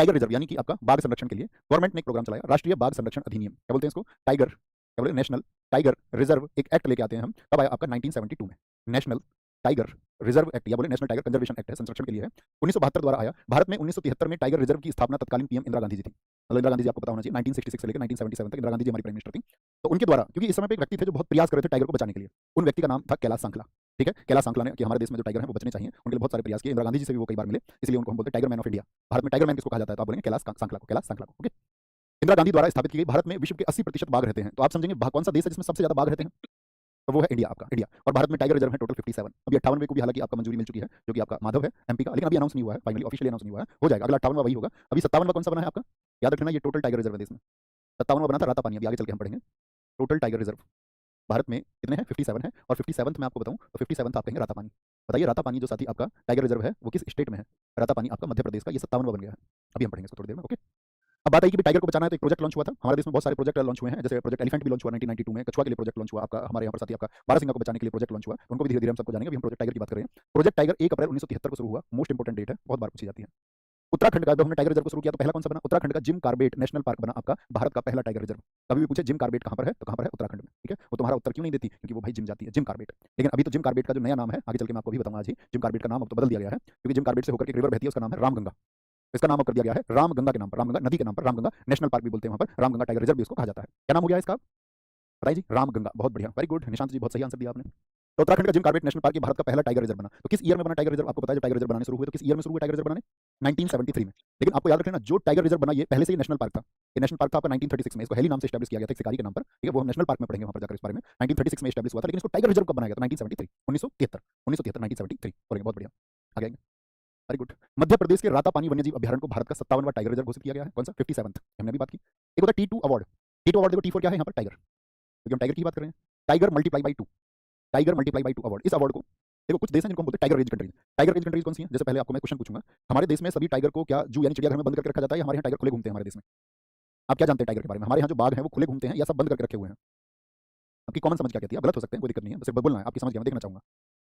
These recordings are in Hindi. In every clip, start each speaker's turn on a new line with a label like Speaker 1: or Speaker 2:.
Speaker 1: टाइगर रिजर्व यानी कि आपका बाघ संरक्षण के लिए गवर्नमेंट ने एक प्रोग्राम चलाया, राष्ट्रीय बाघ संरक्षण अधिनियम, क्या बोलते हैं इसको, टाइगर, क्या बोलते हैं, नेशनल टाइगर रिजर्व एक एक्ट लेके आते हैं हम, कब आया आपका 1972 में। नेशनल टाइगर रिजर्व एक्ट या बोले नेशनल टाइगर कंजर्वेशन एक्ट है, संरक्षण के लिए है, 1972 द्वारा आया। भारत में 1973 में टाइगर रिजर्व की स्थापना तत्कालीन पीएम इंदिरा गांधी जी थी, मतलब इंदिरा गांधी जी आपको पता होना चाहिए 1966 से लेकर 1977 तक इंदिरा गांधी जी हमारी प्राइम मिनिस्टर थी। तो उनके द्वारा, क्योंकि इस समय पे एक व्यक्ति थे जो बहुत प्रयास कर रहे थे टाइगर को बचाने के लिए, उन व्यक्ति का नाम था कैलाश सांकला। ठीक है, कैलाश सांकला ने कि हमारे देश में जो टाइगर है वो बचने चाहिए, उनके लिए बहुत सारे प्रयास किए, इंदिरा गांधी जी से भी वो कई बार मिले, इसलिए उनको हम बोलते हैं tiger man of India. Bharat में टाइगर मैन किसको कहा जाता है, तो आप बोलेंगे कैलाश सांकला को, कैलाश सांकला को। ओके, इंदिरा गांधी द्वारा स्थापित की गई, भारत में विश्व के 80% बाघ रहते हैं, तो आप समझेंगे कौन सा देश है जिसमें सबसे ज्यादा बाघ रहते हैं, तो वो है इंडिया, आपका इंडिया। और भारत में टाइगर रिजर्व है टोटल 57। अभी 58वें को भी हालांकि आपका मंजूरी मिल चुकी है, जो कि आपका माधव है एमपी का, लेकिन अभी अनाउंस नहीं हुआ है, फाइनली ऑफिशियली अनाउंस नहीं हुआ है, हो जाएगा, अगला 58वां वही होगा। अभी 57वां कौन सा बना है आपका, याद रखना, ये टोटल टाइगर रिजर्व है देश में। 57वां बना था राता पानी, अभी आगे चल के हम पढ़ेंगे। टोटल टाइगर रिजर्व भारत में कितने हैं, 57 है, और 57th में आपको बताऊं तो 57th आप कहेंगे राता पानी। बताइए राता पानी जो साथी आपका टाइगर रिजर्व है वो किस स्टेट में है, राता पानी आपका मध्य प्रदेश का, ये 57वां बन गया है। अभी हम पढ़ेंगे इसको थोड़ी देर में। ओके, अब बात आई कि टाइगर को बचाना है, तो एक प्रोजेक्ट लॉन्च हुआ था हमारे देश में, बहुत सारे प्रोजेक्ट लॉन्च हुए हैं, जैसे प्रोजेक्ट एलिफेंट भी लॉन्च हुआ 1992 में, कछुआ के लिए प्रोजेक्ट लॉन्च हुआ आपका हमारे यहाँ पर साथी आपका बारहसिंगा को बचाने के लिए प्रोजेक्ट लॉन्च हुआ, उनको भी धीरे धीरे हम सबको जानेंगे। अभी हम प्रोजेक्ट टाइगर की बात कर रहे हैं। प्रोजेक्ट टाइगर 1 अप्रैल 1973 को शुरू हुआ, मोस्ट इंपोर्टेंट डेट है, बहुत बार पूछी जाती है। उत्तराखंड का, जब हमने टाइगर रिजर्व को शुरू किया तो पहला कौन सा बना, उत्तराखंड का जिम कार्बेट नेशनल पार्क बना आपका भारत का पहला टाइगर रिजर्व। कभी भी पूछे जिम कार्बेट कहां पर है, तो कहां पर है, उत्तराखंड में। ठीक है, वो तुम्हारा उत्तर क्यों नहीं देती, क्योंकि वो भाई जिम जाती है, जिम कार्बेट। लेकिन अभी तो जिम कार्बेट का जो नया नाम है, आगे चल के मैं आपको भी बताऊंगा आज ही, जिम कार्बेट का नाम अब तो बदल दिया गया है, क्योंकि जिम कार्बेट से होकर एक रिवर बहती है, उसका नाम है रामगंगा। इसका नाम अब कर दिया गया है रामगंगा के नाम पर, रामगंगा नदी के नाम पर, रामगंगा नेशनल पार्क भी बोलते हैं वहां पर, रामगंगा टाइगर रिजर्व भी उसको कहा जाता है। क्या नाम हो गया इसका, बताइए जी, रामगंगा। बहुत बढ़िया, वेरी गुड निशांत जी, बहुत सही आंसर दिया आपने। तो उत्तराखंड का Jim Corbett National Park Bharat का पहला टाइगर रिजर्व बना। तो किस ईयर में बना टाइगर रिजर्व, आपको पता है जब टाइगर रिजर्व बनाने शुरू हुए तो किस ईयर में शुरू हुआ टाइगर रिजर्व बनाने, 1973 में। लेकिन आपको याद रखना जो टाइगर रिजर्व बना ये पहले से ही नेशनल पार्क था, ये नेशनल पार्क था आपका 1936 में, इसको हेली नाम से एस्टैब्लिश किया गया था, एक शिकारी के नाम पर। ठीक है, वो हम नेशनल पार्क में पढ़ेंगे वहां पर जाकर इस बारे में। 1936 में एस्टैब्लिश हुआ था, लेकिन इसको टाइगर रिजर्व कब बनाया गया था, 1973, 1973 बोलेंगे, बहुत बढ़िया, आ गया, वेरी गुड। मध्य प्रदेश के राता पानी वन्यजीव अभ्यारण्य को भारत का 57वां टाइगर रिजर्व घोषित किया गया है, कौन सा, 57th, हमने अभी बात की। एक होता है T2 अवार्ड, T2 अवार्ड देखो, T4 क्या है यहाँ पर, टाइगर, क्योंकि हम टाइगर की बात कर रहे हैं, tiger multiply by 2, tiger multiply by 2 award. इस अवार्ड को देखो कुछ देश हैं जिनको हम बोलते हैं tiger range countries. Tiger range countries कौन सी हैं, जैसे पहले आपको मैं क्वेश्चन पूछूंगा, हमारे देश में सभी टाइगर को क्या जू यानी चिड़ियाघर में बंद करके रखा जाता है, या हमारे यहाँ टाइगर खुले घूमते हैं हमारे देश में, आप क्या जानते हैं टाइगर के बारे में, हमारे यहाँ जो बाघ हैं वो खुले घूमते हैं या सब बंद करके रखे हुए हैं, आपकी कॉमन समझ क्या कहती है, आप गलत हो सकते हैं, कोई दिक्कत नहीं है, बस बोलना है, आपकी समझ क्या, मैं देखना चाहूंगा।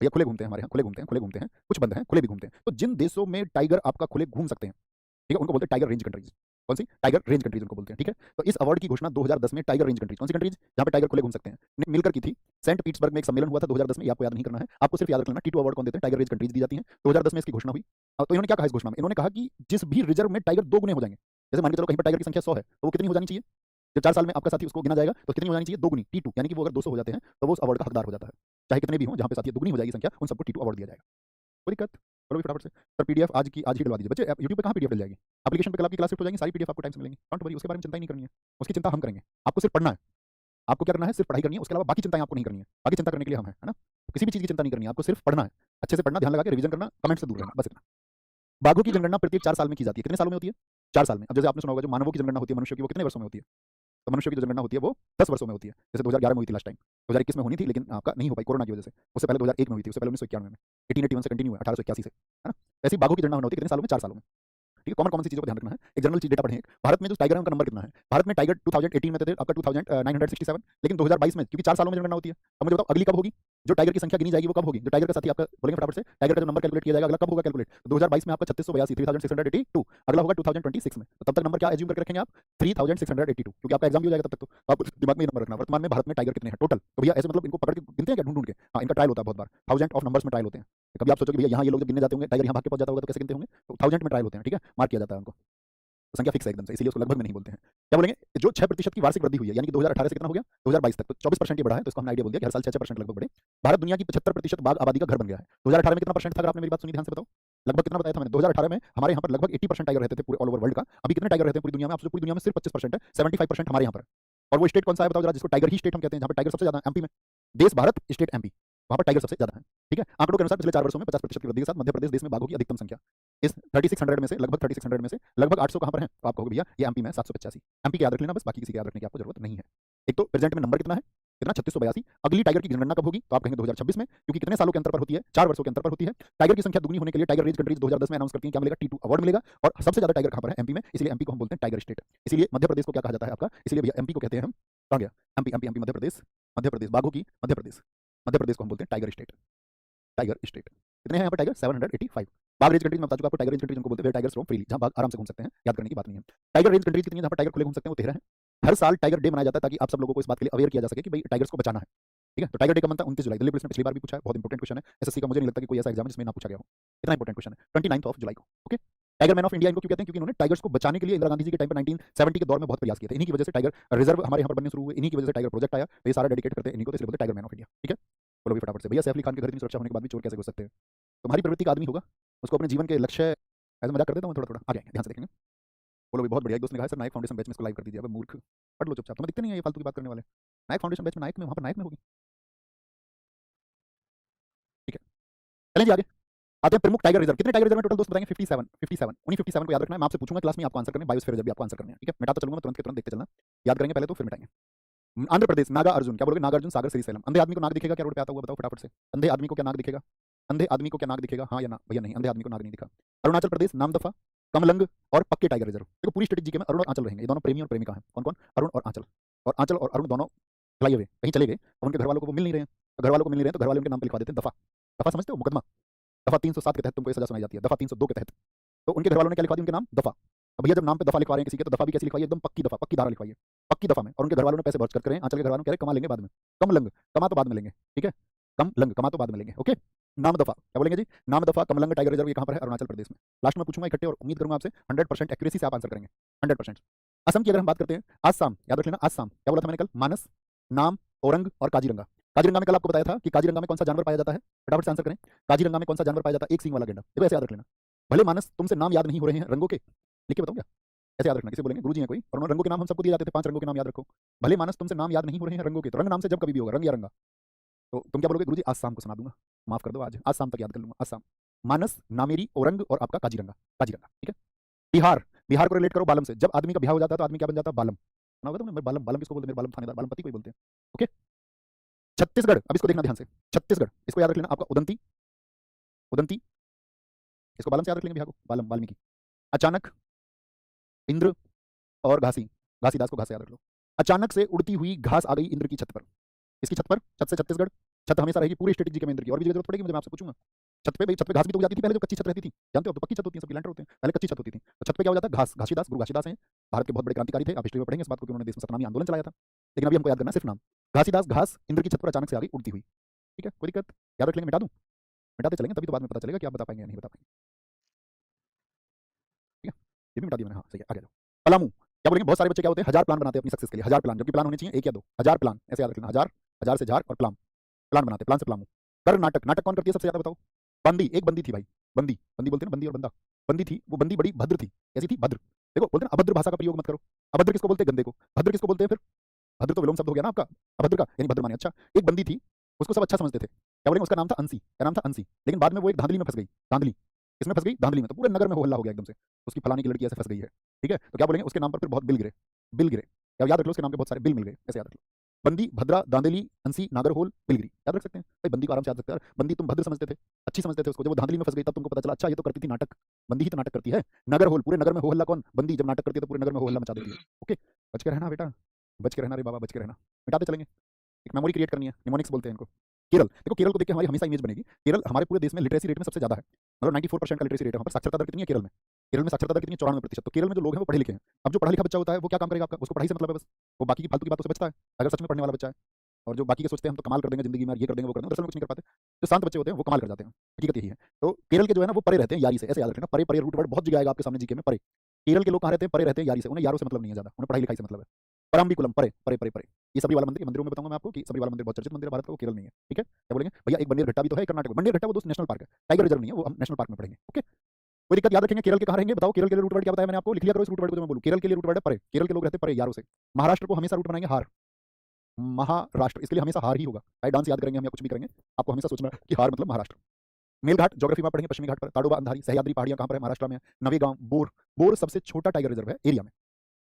Speaker 1: भैया खुले घूमते हैं हमारे यहाँ, खुले घूमते हैं, खुले घूमते हैं, कुछ बंद हैं, खुले भी घूमते हैं। तो जिन देशों में टाइगर आपका खुले घूम सकते हैं, ठीक है, उनको बोलते हैं टाइगर रेंज कंट्रीज। कौन सी, टाइगर रेंज कंट्रीज उनको बोलते हैं। ठीक है, तो इस अवार्ड की घोषणा 2010 में टाइगर रेंज कंट्रीज, कौन सी कंट्रीज जहां पे टाइगर खुले घूम सकते हैं, ने मिलकर की थी। सेंट पीटर्सबर्ग में एक सम्मेलन हुआ था 2010 में, ये आपको याद नहीं करना है, आपको सिर्फ याद रखना T2 अवार्ड कौन देते हैं, टाइगर रेंज कंट्रीज दी जाती हैं। 2010 में इसकी घोषणा हुई। तो इन्होंने क्या कहा इस घोषणा में, इन्होंने कहा कि जिस भी रिजर्व में टाइगर 2 गुने हो जाएंगे, जैसे मान के चलो कहीं पर टाइगर की संख्या 100 है, तो वो कितनी हो जानी चाहिए, जब 4 साल में आपका साथी उसको गिना जाएगा तो कितनी हो जानी चाहिए, 2 गुनी, T2, यानी कि वो अगर 200 हो जाते हैं तो वो उस अवार्ड का हकदार हो जाता है। चाहे कितने भी हो, जहां पे साथी दुगनी हो जाएगी संख्या, उन सबको T2 अवार्ड दिया जाएगा। कोई दिक्कत, चलो भी फटाफट से सर पीडीएफ आज ही डलवा दीजिए बच्चे, यूट्यूब पे कहाँ पीडीएफ मिल जाएगी, एप्लीकेशन पे कल आपकी क्लास शिफ्ट हो जाएगी, सारी पीडीएफ आपको टाइम से मिलेंगी, डोंट वरी, उसके बारे में चिंता ही नहीं करनी है, उसकी चिंता हम करेंगे, आपको सिर्फ पढ़ना है, आपको क्या करना है, सिर्फ पढ़ाई करनी है, उसके अलावा बाकी चिंताएं आपको नहीं करनी है, बाकी चिंता करने के लिए हम हैं, है ना, किसी भी चीज की चिंता नहीं करनी है, आपको सिर्फ पढ़ना है, अच्छे से पढ़ना, ध्यान लगा के रिवीजन करना, कमेंट से दूर रहना, बस इतना। बाघों की जनगणना प्रत्येक 4 साल में की जाती है, कितने सालों में होती है, 4 साल में। अब जैसे आपने सुना होगा जो मानवों की जनगणना होती है मनुष्य की, वो कितने वर्षों में होती है, तो मनुष्य की जो जनगणना होती है वो 10 वर्षों में होती है, जैसे 2011 में हुई थी लास्ट टाइम, 2021 में होनी थी लेकिन आपका नहीं हो पाई कोरोना की वजह से, उससे पहले 2001 में हुई थी, उससे पहले 1991 में, 1881 से कंटिन्यू है 1881 से, है ना। ऐसी बाघों की गणना होती है कितने सालों में, 4 सालों में। ठीक है, कॉमन कॉमन सी चीजों को ध्यान रखना है, एक जनरल चीज डेटा पढ़ें। भारत में जो टाइगर है उनका नंबर कितना है, भारत में टाइगर 2018 में थे आपका 2967, लेकिन 2022 में, क्योंकि 4 सालों में जनगणना होती है, अब मुझे बताओ अगली कब होगी, जो टाइगर की संख्या गिनी जाएगी वो कब होगी, जो टाइगर का साथी आपका बोलेंगे फटाफट से, टाइगर का जो नंबर कैलकुलेट किया जाएगा अगला कब होगा कैलकुलेट, 2022 में आपका 3682, 3682, अगला होगा 2026 में, तो तब तक नंबर क्या एज्यूम करके रखेंगे आप, 3682, क्योंकि आपका एग्जाम भी हो जाएगा तब तक, तो आप दिमाग में ये नंबर रखना। वर्तमान में भारत में टाइगर कितने हैं टोटल, तो भैया ऐसे मतलब इनको पकड़ के गिनते हैं क्या, ढूंढ ढूंढ के, हाँ इनका ट्रायल होता है बहुत बार, 1000 ऑफ नंबर्स में ट्रायल होते हैं। कभी आप सोचोगे भैया यहाँ ये लोग जब गिनने जाते होंगे टाइगर यहाँ भाग के पहुंच जाता होगा तो कैसे गिनते होंगे, तो 1000 में ट्रायल होते हैं, ठीक है, मार्क किया जाता है उनको, तो संख्या फिक्स है एकदम से, इसलिए उसको लगभग में नहीं बोलते हैं। क्या बोलेंगे, जो 6% की वार्षिक वृद्धि हुई है, यानी कि 2018 से कितना हो गया 2022 तक, तो 24% ये बढ़ा है, तो इसको हमने आइडिया बोल दिया कि हर साल 6% लगभग बढ़े। भारत दुनिया की 75% बाघ आबादी का घर बन गया है। 2018 में कितना परसेंट था, अगर आपने मेरी बात सुनी ध्यान से बताओ, लगभग कितना बताया था मैंने, 2018 में हमारे यहाँ पर लगभग 80% टाइगर रहते थे पूरे ऑल ओवर वर्ल्ड का, अभी कितने टाइगर रहते हैं पूरी दुनिया में, आपसे पूरी दुनिया में सिर्फ 25% है, 75% हमारे यहाँ पर। और वो स्टेट कौन सा है बताओ जरा, जिसको टाइगर ही स्टेट हम कहते हैं, जहाँ पर टाइगर सबसे ज्यादा है, एमपी में, देश भारत स्टेट एमपी, वहां पर टाइगर सबसे ज्यादा है। ठीक है, आंकड़ों के अनुसार पिछले 4 वर्षों में 50% की वृद्धि के साथ मध्य प्रदेश देश में बाघों की अधिकतम संख्या, इस 3600 में से लगभग 3600 में से लगभग 800 कहां पर है, तो आप कहोगे भैया ये एमपी में 785, एमपी के याद रख लेना बस, बाकी किसी के याद रखने की आपको जरूरत नहीं है। एक तो प्रेजेंट में नंबर कितना है, कितना 3682, अगली टाइगर की जनगणना कब होगी, तो आप कहेंगे 2026 में, क्योंकि कितने सालों के अंतर पर होती है, 4 वर्षों के अंतर पर होती है। टाइगर की संख्या दुगनी होने के लिए टाइगर रेंज कंट्रीज 2010 में अनाउंस करती है, क्या मिलेगा, T2 अवार्ड मिलेगा, और सबसे ज्यादा टाइगर कहां पर है, एमपी में, इसलिए एमपी को हम बोलते हैं टाइगर स्टेट। इसलिए मध्य प्रदेश को क्या कहा जाता है आपका, इसलिए भैया एमपी को कहते हैं हम, कहां गया MP, MP MP Madhya Pradesh, Madhya Pradesh बाघों की, मध्य प्रदेश, मध्य प्रदेश को हम बोलते हैं टाइगर स्टेट। Tiger state. कितने हैं यहाँ पर टाइगर? 785। बाघ रेंज कंट्रीज में बता चुका आपको, टाइगर रेंज कंट्रीज उनको बोलते हैं टाइगर्स रोम फ्रीली, जहाँ बाघ आराम से घूम सकते हैं, याद करने की बात नहीं है। टाइगर रेंज कंट्रीज कितनी है जहाँ पर टाइगर खुले घूम सकते हैं? वो 13 है। हर साल टाइगर डे मनाया जाता है ताकि आप सब लोगों को इस बात के लिए अवेयर किया जा सके कि भाई टाइगर्स को बचाना है। ठीक है, तो टाइगर डे का बनता है 29 जुलाई। दिल्ली पुलिस ने पिछली बार भी पूछा है, बहुत इंपॉर्टेंट क्वेश्चन है एसएससी का। मुझे नहीं लगता कि कोई ऐसा एग्जाम है जिसमें ना पूछा गया हो, इतना इंपॉर्टेंट क्वेश्चन है। 29 जुलाई को। Okay, tiger man of India इनको क्यों कहते हैं? क्योंकि इन्होंने टाइगर्स को बचाने के लिए इंदिरा गांधी जी के टाइम पर 1970 के दौर में बहुत प्रयास किए थे। इन्हीं की वजह से टाइगर रिजर्व हमारे यहाँ पर बनने शुरू हुए, इन्हीं की वजह से टाइगर प्रोजेक्ट आया। तो ये सारा डेडिकेट करते हैं इन्हीं को, तो इसलिए बोलते हैं टाइगर मैन ऑफ इंडिया। ठीक है, बोलो भी फटाफट से, भैया सैफ अली खान के घर इतनी सुरक्षा होने के बाद भी चोर कैसे घुस सकते हैं? तुम्हारी प्रवृत्ति का आदमी होगा, उसको अपने जीवन के लक्ष्य ऐसे मजाक कर देता हूँ थोड़ा थोड़ा, आगे ध्यान से देखेंगे। बोलो भी बहुत बढ़िया। एक दोस्त ने कहा सर नायक फाउंडेशन बैच में इसको लाइव कर दीजिए। अब मूर्ख, पढ़ लो चुपचाप, तुम्हें दिखते नहीं है ये फालतू की बात करने वाले। नायक फाउंडेशन बैच में नायक में, वहाँ पर नायक में होगी। ठीक है, चलें जी आगे आते हैं। प्रमुख टाइगर रिजर्व, कितने टाइगर रिजर्व में टोटल दोस्त बताएंगे? 57। 57 उन्हीं 57 को याद रखना है। मैं आपसे पूछूंगा क्लास में, आपको आंसर करना है। बायोस्फीयर जब भी आपको आंसर करना है, ठीक है, मिटाता चलूंगा मैं तुरंत के तुरंत, देखते चलना। याद करेंगे पहले तो फिर मिटाएंगे। आंध्र प्रदेश, नागा अर्जुन, क्या बोलोगे? नागार्जुन सागर श्रीशैलम। अंधे आदमी को नाग दिखेगा क्या रोड पे आता हुआ? बताओ फटाफट से। अंधे आदमी को क्या नाग दिखेगा? अंधे आदमी को क्या नाग दिखेगा? हाँ या ना? भैया नहीं, अंधे आदमी को नाग नहीं दिखा। अरुणाचल प्रदेश, नामदफा, कमलंग और पक्के टाइगर रिजर्व। देखो पूरी स्ट्रेटेजी के में अरुण और आंचल रहेंगे, ये दोनों प्रेमी और प्रेमिका हैं। कौन कौन? अरुण और आंचल। और आंचल और अरुण दोनों फ्लाई अवे, कहीं चले गए, अब उनके घर वालों को वो मिल नहीं रहे हैं। घर वालों को मिल नहीं रहे हैं तो घर वाले उनके नाम पे लिखवा देते हैं दफा। दफा समझते हो? मुकदमा। दफा 307 के तहत तुमको ये सजा सुनाई जाती है, दफा 302 के तहत। तो उनके घर वालों ने क्या लिखवा दिया? उनके नाम दफा। अब भैया जब नाम पे दफा लिखवा रहे हैं किसी के, तो दफा भी कैसी लिखवाइए? एकदम पक्की दफा, पक्की धारा लिखवाइए, पक्की दफा में। और उनके घर वालों ने पैसे खर्च कर रहे हैं, आंचल के घर वालों कह रहे कमा लेंगे बाद में। कम लंग, कमा तो बाद में लेंगे, ठीक है, कम लंग, कमा तो बाद में लेंगे। ओके, नाम दफा क्या बोलेंगे जी? नाम दफा कमलंग टाइगर रिजर्व, ये कहां पर है? अरुणाचल प्रदेश में। लास्ट में पूछूंगा इकट्ठे, और उम्मीद करूंगा आपसे 100% एक्यूरेसी से आप आंसर करेंगे, 100%। असम की अगर हम बात करते हैं, आसाम, याद रख लेना आसाम। क्या बोला था मैंने कल? मानस, नाम, औरंग और काजीरंगा। काजीरंगा में कल आपको बताया था कि काजीरंगा में कौन सा जानवर पाया जाता है? फटाफट से आंसर करें। काजीरंगा में कौन सा जानवर पाया जाता है? एक सींग वाला गेंडा। देखो ऐसे याद रख लेना। भले मानस तुमसे नाम याद नहीं हो रहे हैं रंगों के, लिख के बताऊं क्या? ऐसे याद रखना। किसी बोलेंगे गुरुजी हैं कोई, और रंगों के नाम हम सबको दिए जाते थे, 5 रंगों के नाम याद रखो। भले मानस तुमसे नाम याद नहीं हो रहे हैं रंगों के, तो रंग नाम से जब कभी भी होगा, रंग या रंगा, तो तुम क्या बोलोगे? गुरुजी आज शाम को सुना दूंगा, माफ कर दो, आज शाम तक याद कर लूंगा। आसाम, मानस, नामेरी, औरंग और आपका काजीरंगा। काजीरंगा, ठीक है। बिहार, बिहार को रिलेट करो बालम से। जब आदमी का ब्याह हो जाता है तो आदमी क्या बन जाता है? बालम। सुना होगा तुमने बालम। बालम किसको बोलते हैं? मेरे बालम थानेदार, बालम पति को ही बोलते हैं। ओके, छत्तीसगढ़, अब इसको देखना ध्यान से, छत्तीसगढ़, इसको याद रख लेना आपका उदंती। उदंती, इसको बालम से याद रख लेंगे बिहार को, बालम, वाल्मीकि। अचानक, इंद्र और घासी, घासीदास को घास से याद रख लो। अचानक से उड़ती हुई घास आ गई इंद्र की छत पर। इसकी छत पर, छत से छत्तीसगढ़, छत हमेशा रहेगी पूरी स्ट्रेटेजी के में इंद्र की। और भी जगह जरूरत पड़ेगी मुझे, मैं आपसे पूछूंगा। छत पे भाई, छत पे घास भी तो उग जाती थी पहले, जो कच्ची छत रहती थी, जानते हो? तो पक्की छत होती है, सब प्लांटर होते हैं, पहले कच्ची छत होती थी। तो छत पे क्या हो जाता है? घास। घासीदास, गुरु घासीदास हैं, भारत के बहुत बड़े क्रांतिकारी थे, आप हिस्ट्री में पढ़ेंगे इस बात को कि उन्होंने देश में सतनामी आंदोलन चलाया था। लेकिन अभी हमको याद करना सिर्फ नाम। घासीदास, घास इंद्र की छत पर अचानक से आ गई उड़ती हुई। ठीक है, कोई दिक्कत? याद रख लेंगे, मिटा दूं? मिटाते चलेंगे, तभी तो बाद में पता चलेगा कि आप बता पाएंगे या नहीं बता पाएंगे। ठीक है, ये भी मिटा दिया मैंने, हाँ सही है, आगे जाओ। पलामू, क्या बोलेंगे? बहुत सारे बच्चे क्या होते हैं? 1000 प्लान बनाते हैं अपनी सक्सेस के लिए, 1000 प्लान, जबकि प्लान होने चाहिए 1 या 2। 1000 प्लान, ऐसे याद रखना, 1000, 1000 से जार और प्लान, प्लान बनाते, प्लान से प्लामू। कर्नाटक, नाटक कौन करती है सबसे ज्यादा बताओ? बंदी, एक बंदी थी भाई, बंदी, बंदी बोलते हैं ना, बंदी और बंदा। बंदी थी, वो बंदी बड़ी भद्र थी। कैसी थी? भद्र। देखो बोलते हैं ना, अभद्र भाषा का प्रयोग मत करो। अभद्र किसको बोलते हैं? गंदे को। भद्र किसको बोलते हैं फिर? भद्र तो विलोम शब्द हो गया ना आपका, अभद्र का यानी भद्र माने। अच्छा, एक बंदी थी, उसको सब अच्छा समझते थे, क्या बोलेंगे? उसका नाम था अंसी। क्या नाम था? अंसी। लेकिन बाद में वो एक धांधली में फंस गई। धांधली, किसमें फंस गई? धांधली में। तो पूरे नगर में हो हल्ला हो गया एकदम से, उसकी फलानी की लड़की ऐसे फंस गई है। ठीक है, तो क्या बोलेंगे? उसके नाम पर फिर बहुत बिल गिरे, बिल गिरे। क्या याद रख लो, उसके नाम के बहुत सारे बिल मिल गए, ऐसे याद रख लो। बंदी, भद्रा, दांदेली, अंसी, नागरहोल, बिलगिरी, याद रख सकते हैं भाई। बंदी को आराम से याद रखते हैं। बंदी तुम भद्र समझते थे, अच्छी समझते थे उसको, जब वो धांधली में फंस गई तब तुमको पता चला अच्छा ये तो करती थी नाटक, बंदी ही तो नाटक करती है। नगरहोल, पूरे नगर में हो हल्ला कौन? बंदी। जब नाटक करती है तो पूरे नगर में हो हल्ला मचा देती है। ओके, बच के रहना बेटा, बच के रहना रे बाबा, बच के रहना। मिटाते चलेंगे, एक मेमोरी क्रिएट करनी है, निमोनिक्स बोलते हैं इनको। केरल, देखो केरल को देख के हमारी हमेशा इमेज बनेगी। केरल हमारे पूरे देश में लिटरेसी रेट में सबसे ज्यादा है, मतलब 94% का लिटरेसी रेट है वहाँ पर। साक्षरता दर कितनी है केरल में? केरल में साक्षरता दर कितनी है? 94%। तो केरल में जो लोग हैं वो पढ़े लिखे हैं। अब जो पढ़ा लिखा बच्चा होता है वो क्या काम करेगा आपका? उसको पढ़ाई से मतलब है बस, वो बाकी की फालतू की बातों से बचता है अगर सच में पढ़ने वाला बच्चा है। और जो बाकी के सोचते हैं हम तो कमाल कर देंगे जिंदगी में, ये कर देंगे वो कर देंगे, दरअसल में कुछ नहीं कर पाते। जो शांत बच्चे होते हैं वो कमाल कर जाते हैं, हकीकत यही है। तो केरल के जो है ना वो परे रहते हैं यारी से, ऐसे याद रखना। परे, परे रूट वर्ड बहुत जगह आएगा आपके सामने जीके में। परे, केरल के लोग कहाँ रहते हैं? परे रहते हैं यारी से, उन्हें यारों से मतलब नहीं है ज्यादा, उन्हें पढ़ाई लिखाई से मतलब है। परम्बिकुलम, परे परे परे परे, ये सबरी वाला मंदिर, मंदिरों में बताऊंगा मैं आपको कि सबरी वाला मंदिर बहुत चर्चित मंदिर है भारत का, वो केरल नहीं है। ठीक है, क्या बोलेंगे भैया? एक बंडेर घट्टा भी तो है कर्नाटक में। बंडेर घट्टा वो दोस्त नेशनल पार्क है, टाइगर रिजर्व नहीं है, वो हम नेशनल पार्क में पढ़ेंगे। ओके, कोई दिक्कत? याद रखेंगे। केरल के कहाँ रहेंगे बताओ? केरल के लिए रूट वर्ड क्या बताया मैंने आपको? लिख लिया करो इस रूट वर्ड को जो मैं बोलूं। केरल के लिए रूट वर्ड है परे, केरल के लोग रहते हैं परे यारों से। महाराष्ट्र को हमेशा रूट बनाएंगे हार, महाराष्ट्र, इसके लिए हमेशा हार ही होगा। चाहे डांस याद करेंगे हम या कुछ भी करेंगे, आपको हमेशा सोचना कि हार मतलब महाराष्ट्र। मेलघाट, ज्योग्राफी में पढ़ेंगे, पश्चिमी घाट पर। ताडोबा, अंधारी, सह्याद्री पहाड़ियां कहाँ पर है? महाराष्ट्र में है। नवेगांव, बोर, बोर सबसे छोटा टाइगर रिजर्व है एरिया में।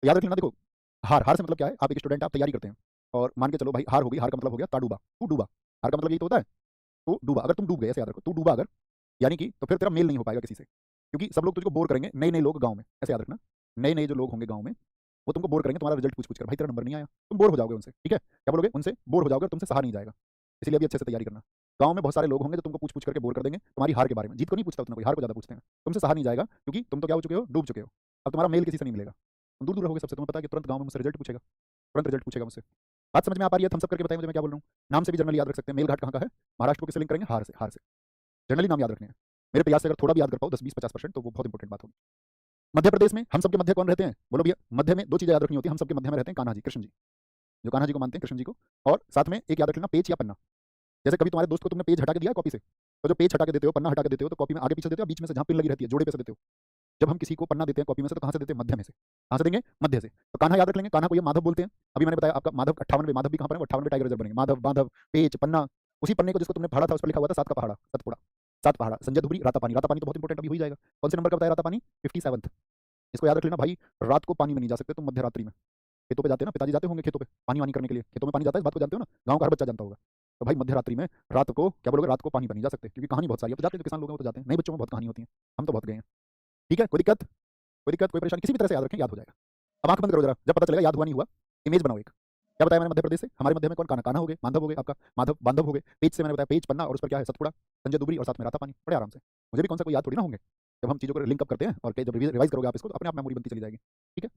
Speaker 1: तो याद रखना, देखो हार, हार से मतलब क्या है? आप एक स्टूडेंट, आप तैयारी करते हैं और मान के चलो भाई हार हो गई, हार का मतलब हो गया ताडूबा, तू डूबा। हार का मतलब यही तो होता है, तो डूबा। अगर तुम डूब गए, ऐसे याद रखो, तू डूबा अगर, यानी कि तो फिर तेरा मेल नहीं हो पाएगा किसी से, क्योंकि सब लोग तुझको बोर करेंगे। नए नए लोग गांव में, ऐसे याद रखना, नए नए जो लोग होंगे गांव में वो तुमको बोर करेंगे, तुम्हारा रिजल्ट पूछ पूछ कर, भाई तेरा नंबर नहीं आया, तुम बोर हो जाओगे उनसे। ठीक है, क्या बोलोगे? उनसे बोर हो जाओगे, तुमसे सहा नहीं जाएगा। इसलिए अभी अच्छे से तैयारी करना। गांव में बहुत सारे लोग होंगे जो तुमको पूछ पूछ करके बोर कर देंगे तुम्हारी हार के बारे में। जीत को नहीं पूछता उतना कोई, हार को ज़्यादा पूछते हैं। तुमसे सहा नहीं जाएगा क्योंकि तुम तो क्या हो चुके हो, डूब चुके हो। अब तुम्हारा मेल किसी से नहीं मिलेगा, तुम दूर दूर रहोगे सबसे। तुम्हें पता है कि तुरंत गांव में मुझसे रिजल्ट पूछेगा, तुरंत रिजल्ट पूछेगा मुझसे। बात समझ में आ पा रही है? थम्स अप करके बताइए मुझे मैं क्या बोल रहा हूँ। नाम से भी जनरली याद रख सकते हैं। मेलघाट कहाँ का है? महाराष्ट्र को किससे लिंक करेंगे? हार से। हार से जनरली नाम याद रखने हैं। मेरे प्रयास से अगर थोड़ा भी याद कर पाओ 10-20-50% तो वो बहुत इंपॉर्टेंट बात होगी। मध्य प्रदेश में हम सबके मध्य कौन रहते हैं? बोलो भैया। मध्य में दो चीजें याद रखनी होती है। हम सबके मध्य में रहते हैं कान्हा जी, कृष्ण जी, जो कान्हा जी को मानते हैं, कृष्ण जी को। और साथ में एक याद रख लेना, पेज या पन्ना। जैसे कभी तुम्हारे दोस्त को तुमने पेज हटा के दिया कॉपी से, तो जो पेज हटा के देते हो, पन्ना हटा के देते हो, तो कॉपी में आगे पीछे देते हो, बीच में से जहां पिन लगी रहती है जोड़े पे से देते हो। जब हम किसी को पन्ना देते हैं कॉपी में से तो कहां से देते हैं? मध्य में से। कहां से देंगे? मध्य से। तो कान्हा याद रख लेंगे। कान्हा को ये माधव बोलते हैं। अभी मैंने बताया आपका माधव 58वें, माधव भी कहां पर है? 58वें टाइगर रिजर्व बनेंगे। माधव, माधव, पेज, पन्ना। उसी पन्ने को जिसको तुमने फाड़ा था उस पर लिखा हुआ था सात का पहाड़ा, सतपुड़ा, सात पहाड़ा, संजय धुबरी, राता पानी। राता पानी तो बहुत इंपॉर्टेंट अभी हो ही जाएगा। कौन से नंबर का बताया राता पानी? 57th। इसको याद रख लेना भाई। रात को पानी में नहीं जा सकते तुम, मध्य रात्रि में। खेतों पे जाते हैं ना, पिताजी जाते होंगे खेतों पे पानी वानी करने के लिए। खेतों में पानी जाता है, इस बात को जानते हो ना, गांव का हर बच्चा जानता होगा। तो भाई मध्य रात्रि में रात को क्या बोलोगे? रात को पानी पर नहीं जा सकते, क्योंकि कहानी बहुत सारी है। तो जाते हैं, जो किसान लोग हैं वो तो जाते हैं। नए बच्चों में बहुत कहानी होती है, हम तो बहुत गए हैं। ठीक है, कोई दिक्कत? कोई दिक्कत, कोई परेशानी? किसी भी तरह से याद रखें, याद हो जाएगा। अब आंख बंद करो जरा, जब पता चलेगा याद हुआ नहीं हुआ। इमेज बनाओ एक। क्या बताया मैंने? मध्य प्रदेश से हमारे मध्य में कौन? कान्हा। कान्हा हो गए, माधव हो गए, आपका माधव बांधव हो गए। पेज से मैंने बताया पेज, पन्ना, और उस पर क्या है? सतपुड़ा, संजय दुबरी, और साथ में राता पानी। बड़े आराम से। मुझे भी कौन सा कोई याद थोड़ी ना होंगे। जब हम चीजों को लिंक अप करते हैं और जब रिवाइज करोगे आप इसको, तो अपने आप मेमोरी बनती चली जाएगी। ठीक है।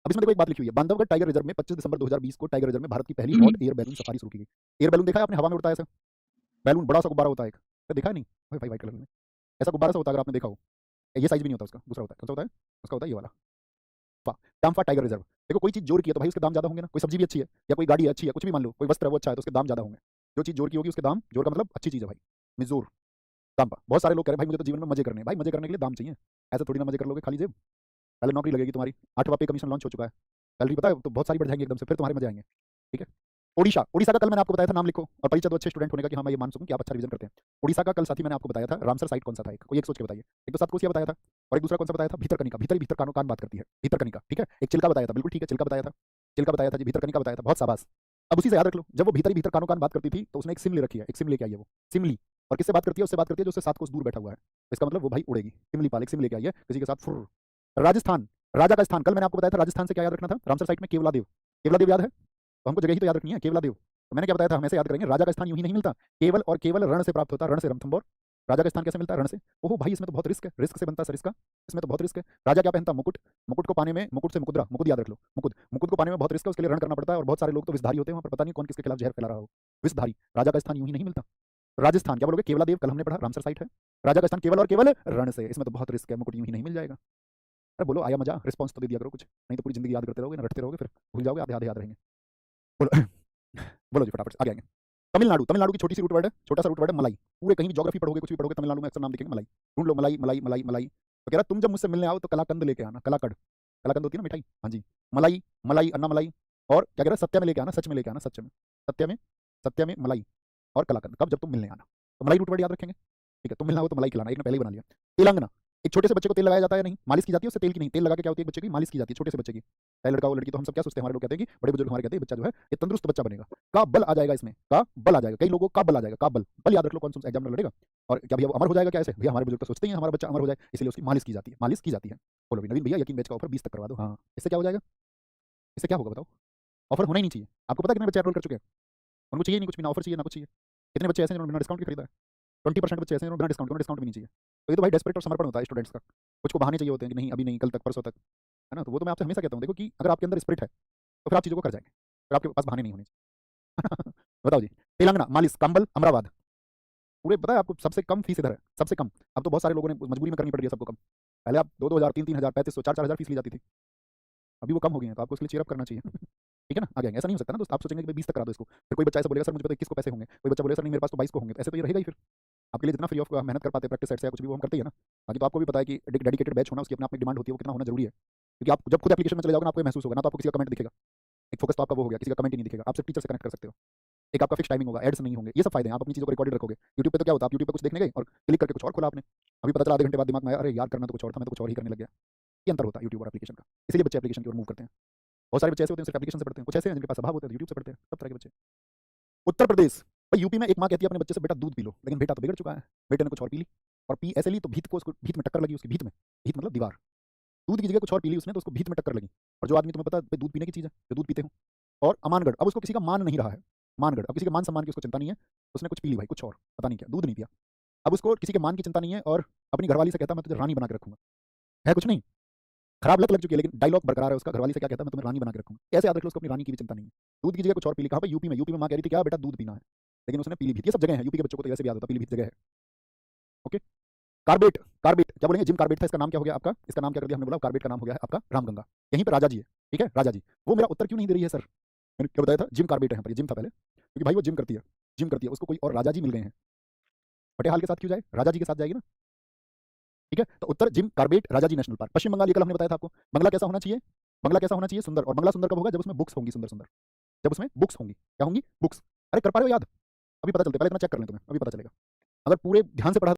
Speaker 1: अब इसमें देखो एक बात लिखी हुई है, बांधवगढ़ टाइगर रिजर्व में 25 दिसंबर 2020 को टाइगर रिजर्व में भारत की पहली हॉट एयर बैलून सफारी शुरू की गई। एयर बैलून देखा है आपने? हवा में उड़ता है ऐसा बैलून, बड़ा सा गुब्बारा होता है एक। देखा है नहीं भाई? वाइट कलर में ऐसा गुब्बारा सा होता है, अगर आपने देखा हो। ये साइज भी नहीं होता उसका, दूसरा होता है। कौन सा होता है? उसका होता है ये वाला। टाम्फा टाइगर रिजर्व। देखो कोई चीज जोर की है तो भाई उसके दाम ज्यादा होंगे ना। कोई सब्जी भी अच्छी है या कोई गाड़ी अच्छी है, कुछ भी मान लो, कोई वस्त्र है वो अच्छा है, तो उसके दाम ज्यादा होंगे। जो चीज जोर की होगी उसके दाम, जोर का मतलब अच्छी चीज है भाई, मिजोर। टाम्पा। बहुत सारे लोग कह रहे हैं भाई मुझे तो जीवन में मजे करने हैं। भाई मजे करने के लिए दाम चाहिए, ऐसे थोड़ी ना मजे कर लोगे खाली जेब। पहले नौकरी लगेगी तुम्हारी, 8वां पे कमीशन लॉन्च हो चुका है, सैलरी पता है तो बहुत सारी बढ़ जाएंगी एकदम से, फिर तुम्हारे मजे आएंगे। ठीक है। ओडिशा। ओडिशा का कल मैंने आपको बताया था, नाम लिखो और परिचय दो अच्छे स्टूडेंट होने का, कि हाँ मैं ये मान सकूं कि आप अच्छा रिवीजन करते हैं। ओडिशा का कल साथी मैंने आपको बताया था, रामसर साइट कौन सा था? एक कोई एक सोच के बताइए। एक तो सातकोशिया बताया था, और एक दूसरा कौन सा बताया था? भीतरकनिका। भीतर भीतर कानों कान बात करती है, भीतरकनिका। ठीक है। एक चिल्का बताया था, बिल्कुल ठीक है, चिल्का बताया था, चिल्का बताया था जी, भीतरकनिका बताया था, बहुत शाबाश। अब उसी से याद रख लो, जब वो भीतर ही भीतर कानों कान बात करती थी तो उसने एक सिम ले रखी है, एक सिम लेके आई है वो, सिमली। और किससे बात करती है? उससे बात करती है जो उससे 7 कोस दूर बैठा हुआ है। तो इसका मतलब वो भाई उड़ेगी। सिमली पाल एक सिम लेके आई है किसी के साथ। फुर। राजस्थान। राजा का स्थान कल मैंने आपको बताया था, राजस्थान से क्या याद रखना था? रामसर साइट में केवलादेव। केवलादेव याद है? तो हमको जगह ही तो याद रखनी है, केवलादेव। तो मैंने क्या बताया था? हमेशा याद करेंगे, राजा का स्थान यूं ही नहीं मिलता, केवल और केवल रण से प्राप्त होता है। रण से रणथंबोर। राजा का स्थान कैसे मिलता है? रण से। ओहो भाई इसमें तो बहुत रिस्क है, रिस्क से बनता है सर इसका, इसमें तो बहुत रिस्क है। राजा क्या पहनता? मुकुट। मुकुट को पाने में, मुकुट से मुकुदरा, मुकुट याद रख लो, मुकुट। मुकुट को पाने में बहुत रिस्क है, उसके लिए रण करना पड़ता है, और बहुत सारे लोग तो विषधारी होते हैं वहां पर, पता नहीं कौन किसके खिलाफ जहर फैला रहा हो। विषधारी। राजा का स्थान यूं ही नहीं मिलता। राजस्थान क्या बोलोगे? केवलादेव, कल हमने पढ़ा, रामसर साइट है। राजा का स्थान केवल और केवल रण से, इसमें तो बहुत रिस्क है, मुकुट यूं ही नहीं मिल जाएगा। अरे बोलो आया मजा? रिस्पॉन्स तो दे दिया करो कुछ, नहीं तो पूरी जिंदगी याद करते रहोगे ना, रटते रहोगे, फिर भूल जाओगे, आधे आधे याद रहेंगे। बोलो बोलो जी फटाफट से, आगे आएंगे। तमिलनाडु। तमिलनाडु की छोटी सी रूट वर्ड है, छोटा सा रूट वर्ड है मलाई। पूरे कहीं भी ज्योग्राफी पढ़ोगे, कुछ भी पढ़ोगे, तमिलनाडु में अक्सर नाम दिखेंगे मलाई। ढूंढ लो, मलाई मलाई मलाई मलाई। तो कह रहा तुम जब मुझसे मिलने आओ तो कलाकंद लेके आना, कलाकंद। कलाकंद होती है ना मिठाई, हाँ जी। मलाई, मलाई, अन्ना मलाई। और क्या कह रहा है? सत्या में लेके आना, सच में लेके आना, सच में, सत्या में, सत्या में मलाई और कलाकंद। कब? जब तुम मिलने आना। तो मलाई रूट वर्ड याद रखेंगे। ठीक है, तुम मिलना हो तो मलाई खिलाना, एक ने पहले ही बना लिया। तेलंगाना। एक छोटे से बच्चे को तेल लगाया जाता है या नहीं? मालिश की जाती है उससे, तेल की नहीं। तेल लगा के क्या होती है? बच्चे की मालिश की जाती है, छोटे से बच्चे की। चाहे लड़का हो लड़की, तो हम सब क्या सोचते हैं, हमारे लोग कहते हैं कि बड़े बुजुर्ग हमारे कहते हैं बच्चा जो है ये तंदुरुस्त बच्चा बनेगा, का बल आ जाएगा इसमें, का बल आ जाएगा। कई लोगों का बल आ जाएगा, का बल। बल याद रख लो, कौन सा एग्जाम में लड़ेगा। और क्या भैया वो अमर हो जाएगा क्या? ऐसे भैया हमारे बुजुर्ग तो सोचते ही हैं हमारा बच्चा अमर हो जाए, इसलिए उसकी मालिश की जाती है, मालिश की जाती है। बोलो भी नवीन भैया यकीन बैच का ऑफर 20 तक करवा दो। हाँ इससे क्या हो जाएगा? इससे क्या होगा बताओ? ऑफर होना ही नहीं चाहिए। आपको पता है कितने बच्चे एनरोल कर चुके हैं? उनको चाहिए नहीं कुछ भी, ना ऑफर चाहिए ना कुछ चाहिए। कितने बच्चे ऐसे हैं जिन्होंने बिना डिस्काउंट के खरीदा है? 20% बच्चे ऐसे हैं बिना डिस्काउंट, डिस्काउंट भी नहीं चाहिए। तो ये तो भाई डेस्परेट और समर्पण होता है स्टूडेंट्स का। कुछ को बहाने चाहिए होते हैं कि नहीं अभी नहीं, कल तक, परसों तक, है ना। तो वो तो मैं आपसे हमेशा कहता हूँ, देखो कि अगर आपके अंदर स्पिरिट है तो फिर आप चीज़ों को कर जाएंगे, फिर आपके पास बहाने नहीं होने चाहिए। बताओ जी। तेलंगाना, मालिश, कंबल, अमराबाद। पूरे पता है आपको सबसे कम फीस इधर है, सबसे कम। अब तो बहुत सारे लोगों ने मजबूरी में करनी पड़ रही है सबको कम। पहले आप 2-2 हज़ार, 3-3 हज़ार, 3500, 4-4 हज़ार फीस ली जाती थी, अभी वो कम हो गई है, तो आपको इसलिए चीयर अप करना चाहिए। ठीक है ना, आगे आएंगे। ऐसा नहीं हो सकता ना दोस्त, आप सोचेंगे कि 20 तक करा दो इसको, फिर कोई बच्चा ऐसा बोलेगा सर मुझे पता 21 को पैसे होंगे, कोई बच्चा बोलेगा सर नहीं मेरे पास तो 22 को होंगे, तो ऐसे तो ये रहेगा ही फिर। आपके लिए जितना फ्री ऑफ मेहनत कर पाते, प्रैक्टिस सेट से या कुछ भी वो हम करते ही है ना। बाकी तो आपको भी पता है कि डेडिकेटेड बैच होना, उसकी अपने आप में डिमांड होती है, वो कितना होना जरूरी है। क्योंकि आप जब खुद एप्लीकेशन में चले जाओगे ना, आपको ये महसूस होगा ना, तो आपको किसी का कमेंट दिखेगा। एक फोकस तो आपका वो हो गया, किसी का कमेंट ही नहीं दिखेगा, आप सिर्फ टीचर से कनेक्ट कर सकते हो। एक आपका फिक्स टाइमिंग होगा, एड्स नहीं होंगे, ये सब फायदे हैं। आप अपनी चीज़ों को रिकॉर्डेड रखोगे। यूट्यूब पे तो क्या होता है, आप यूट्यूब पे कुछ देखने गए और क्लिक करके कुछ और खोला आपने, अभी पता चला आधे घंटे बाद दिमाग में आया, अरे यार करना तो कुछ और था, मैं तो कुछ और ही करने लग गया। ये अंतर होता है यूट्यूब और एप्लीकेशन का, इसलिए बच्चे एप्लीकेशन की ओर मूव करते हैं। बहुत सारे बच्चे ऐसे होते हैं सिर्फ एप्लीकेशन से पढ़ते हैं, कुछ ऐसे हैं जिनके पास अभाव होते हैं यूट्यूब से पढ़ते हैं, सब तरह के बच्चे। उत्तर प्रदेश। भाई यूपी में एक माँ कहती है अपने बच्चे से बेटा दूध पी लो, लेकिन बेटा तो बिगड़ चुका है, बेटे ने कुछ और पी ली, और पी ऐसे ली तो भीत को, उसको भीत में टक्कर लगी, उसकी भीत में, भीत मतलब दीवार। दूध की जगह कुछ और पी ली उसने, तो उसको भीत में टक्कर लगी। और जो आदमी तुम्हें पता है दूध पीने की चीज़ है, जो दूध पीते हो। और अमानगढ़, अब उसको किसी का मान नहीं रहा है, मानगढ़, अब किसी के मान सम्मान की उसको चिंता नहीं है। उसने कुछ पी ली भाई, कुछ और पता नहीं क्या, दूध नहीं पिया। अब उसको किसी के मान की चिंता नहीं है और अपनी घरवाली से कहता मैं तुझे रानी बना के रखूंगा। है कुछ नहीं, खराब लत लग चुकी है, लेकिन डायलॉग बरकरार है उसका। घरवाली से क्या कहता है, मैं तुम्हें रानी बना के रखूंगा। कैसे याद रख लो, उसको अपनी रानी की भी चिंता नहीं है। दूध की जगह कुछ और पी ली। कहाँ पे, यूपी में माँ कह रही थी क्या बेटा दूध पीना है, लेकिन उसने पीलीभीत। ये सब जगह है, यूपी के बच्चों को तो वैसे भी याद होता है, पीलीभीत जगह है। ओके। कार्बेट, कार्बेट क्या बोलेंगे, जिम कार्बेट था, इसका नाम क्या हो गया आपका, इसका नाम क्या कर दिया हमने, बोला कार्बेट का नाम हो गया है आपका रामगंगा। यहीं पे राजा जी है, ठीक है, राजा जी। वो मेरा उत्तर क्यों नहीं दे रही है सर, मैंने क्या बताया था, जिम कार्बेट है यहाँ पर, ये जिम था पहले, क्योंकि भाई वो जिम करती है, जिम करती है, उसको कोई और राजा जी मिल गए हैं। पटेहाल के साथ क्यों जाए, राजा जी के साथ जाएगी ना। ठीक है, तो उत्तर जिम कार्बेट राजा जी नेशनल पार्क, पश्चिम बंगाल। ये कल हमने बताया था आपको। बंगला कैसा होना चाहिए, बंगला कैसा होना चाहिए, सुंदर। और बंगला सुंदर कब होगा, जब उसमें बुक्स होंगी सुंदर सुंदर, जब उसमें बुक्स होंगी। क्या होंगी, बुक्स। अरे कर पा रहे हो याद, अभी पता चलता है, पहले इतना चेक कर लें तुम्हें, अभी पता चलेगा। अगर पूरे ध्यान से पढ़ा